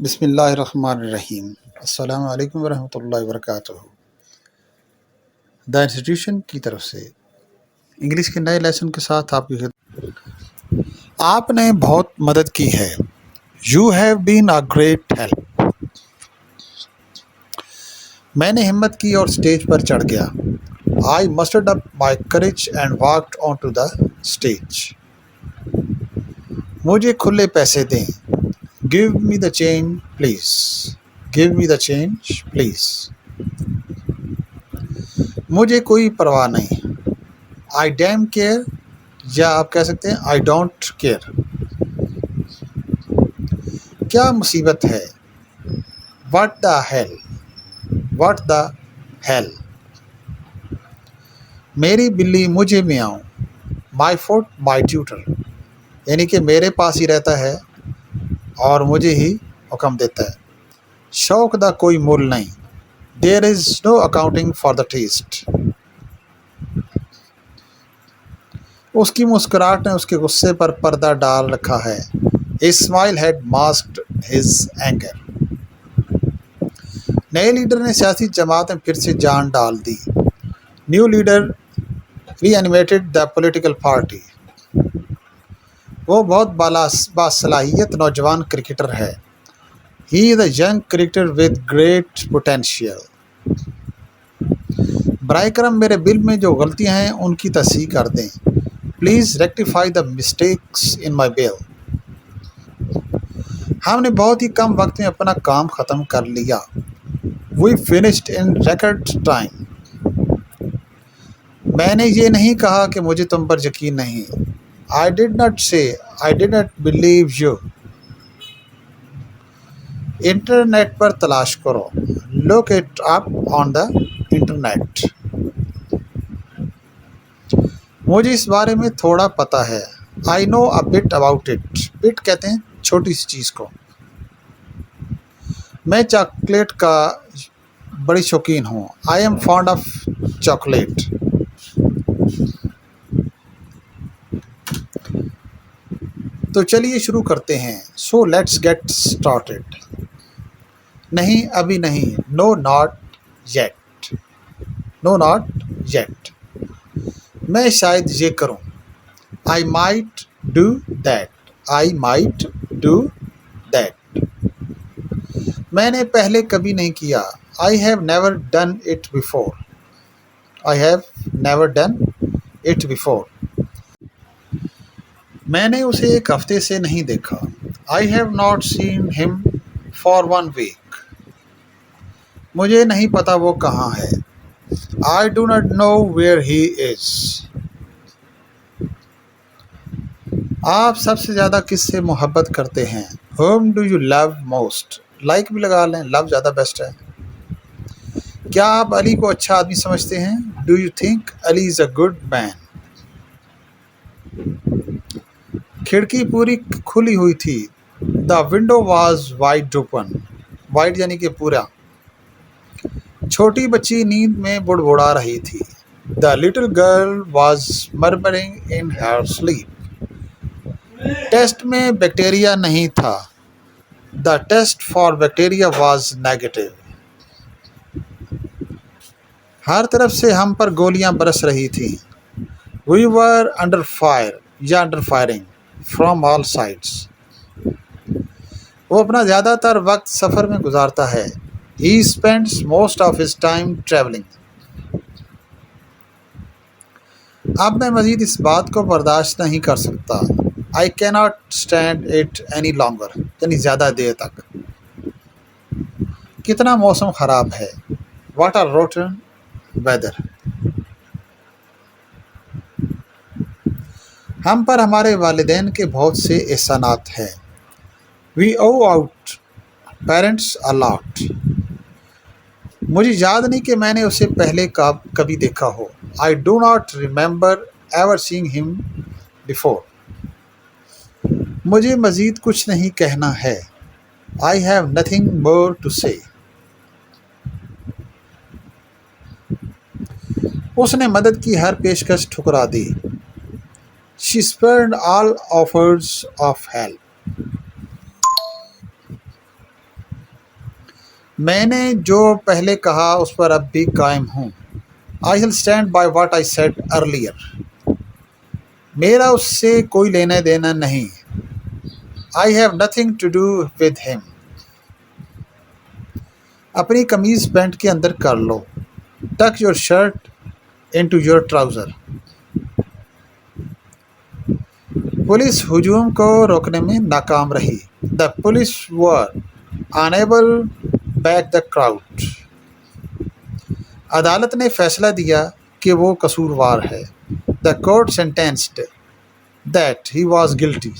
بسم اللہ الرحمن الرحیم۔ السلام علیکم ورحمۃ اللہ وبرکاتہ۔ دا انسٹیٹیوشن کی طرف سے انگلش کے نئے لیسن کے ساتھ آپ کی خدمت۔ آپ نے بہت مدد کی ہے۔ You have been a great help. میں نے ہمت کی اور اسٹیج پر چڑھ گیا۔ I mustered up my courage and walked on to the stage. مجھے کھلے پیسے دیں۔ Give me the change, please. Give me the change, please. مجھے کوئی پرواہ نہیں۔ I damn care یا آپ کہہ سکتے ہیں I don't care۔ کیا مصیبت ہے؟ What the hell. What the hell. میری بلی مجھے میاؤں۔ My foot, my tutor. یعنی کہ میرے پاس ہی رہتا ہے اور مجھے ہی حکم دیتا ہے۔ شوق دا کوئی مول نہیں۔ دیر از نو اکاؤنٹنگ فار دا ٹیسٹ۔ اس کی مسکراہٹ نے اس کے غصے پر پردہ ڈال رکھا ہے۔ His smile had masked his anger. نئے لیڈر نے سیاسی جماعت میں پھر سے جان ڈال دی۔ New leader reanimated the political party. وہ بہت باصلاحیت نوجوان کرکٹر ہے۔ He is a young cricketer with great potential. برائے کرم میرے بل میں جو غلطیاں ہیں ان کی تصحیح کر دیں۔ Please rectify the mistakes in my bill. ہم نے بہت ہی کم وقت میں اپنا کام ختم کر لیا۔ We finished in record time. میں نے یہ نہیں کہا کہ مجھے تم پر یقین نہیں۔ I did not say I did not believe you. Internet پر تلاش کرو۔ Look it up on the internet. مجھے اس بارے میں تھوڑا پتہ ہے۔ I know a bit about it. bit کہتے ہیں چھوٹی سی چیز کو۔ میں چاکلیٹ کا بڑی شوقین ہوں۔ I am fond of chocolate. تو چلیے شروع کرتے ہیں۔ So let's get started. نہیں ابھی نہیں۔ No not yet. No not yet. میں شاید یہ کروں۔ I might do that. I might do that. میں نے پہلے کبھی نہیں کیا۔ I have never done it before. I have never done it before. میں نے اسے ایک ہفتے سے نہیں دیکھا۔ I have not seen him for 1 week. مجھے نہیں پتا وہ کہاں ہے۔ I do not know where he is. آپ سب سے زیادہ کس سے محبت کرتے ہیں؟ Whom do you love most? Like بھی لگا لیں، لو زیادہ بیسٹ ہے۔ کیا آپ علی کو اچھا آدمی سمجھتے ہیں؟ Do you think Ali is a good man? کھڑکی پوری کھلی ہوئی تھی۔ The window was wide open. Wide یعنی کہ پورا۔ چھوٹی بچی نیند میں بڑبڑا رہی تھی۔ The little girl was murmuring in her sleep. Test میں بیکٹیریا نہیں تھا۔ The test for bacteria was negative. ہر طرف سے ہم پر گولیاں برس رہی تھیں۔ وی ور انڈر فائر یا under firing from all sides. وہ اپنا زیادہ تر وقت سفر میں گزارتا ہے۔ He spends most of his time traveling. اب میں مزید اس بات کو برداشت نہیں کر سکتا۔ I cannot stand it any longer. یعنی زیادہ دیر تک۔ کتنا موسم خراب ہے۔ What a rotten weather. ہم پر ہمارے والدین کے بہت سے احسانات ہیں۔ We owe out parents a lot. مجھے یاد نہیں کہ میں نے اسے پہلے کبھی دیکھا ہو۔ I do not remember ever seeing him before. مجھے مزید کچھ نہیں کہنا ہے۔ I have nothing more to say. اس نے مدد کی ہر پیشکش ٹھکرا دی۔ She spurned all offers of help. میں نے جو پہلے کہا اس پر اب بھی قائم ہوں. I shall stand by what I said earlier. میرا اس سے کوئی لینا دینا نہیں. I have nothing to do with him. اپنی قمیض پینٹ کے اندر کر لو. Tuck your shirt into your trouser. Police ہجوم کو روکنے میں ناکام رہی. The police were unable to back the crowd. عدالت نے فیصلہ دیا کہ وہ قصوروار ہے. The court sentenced that he was guilty.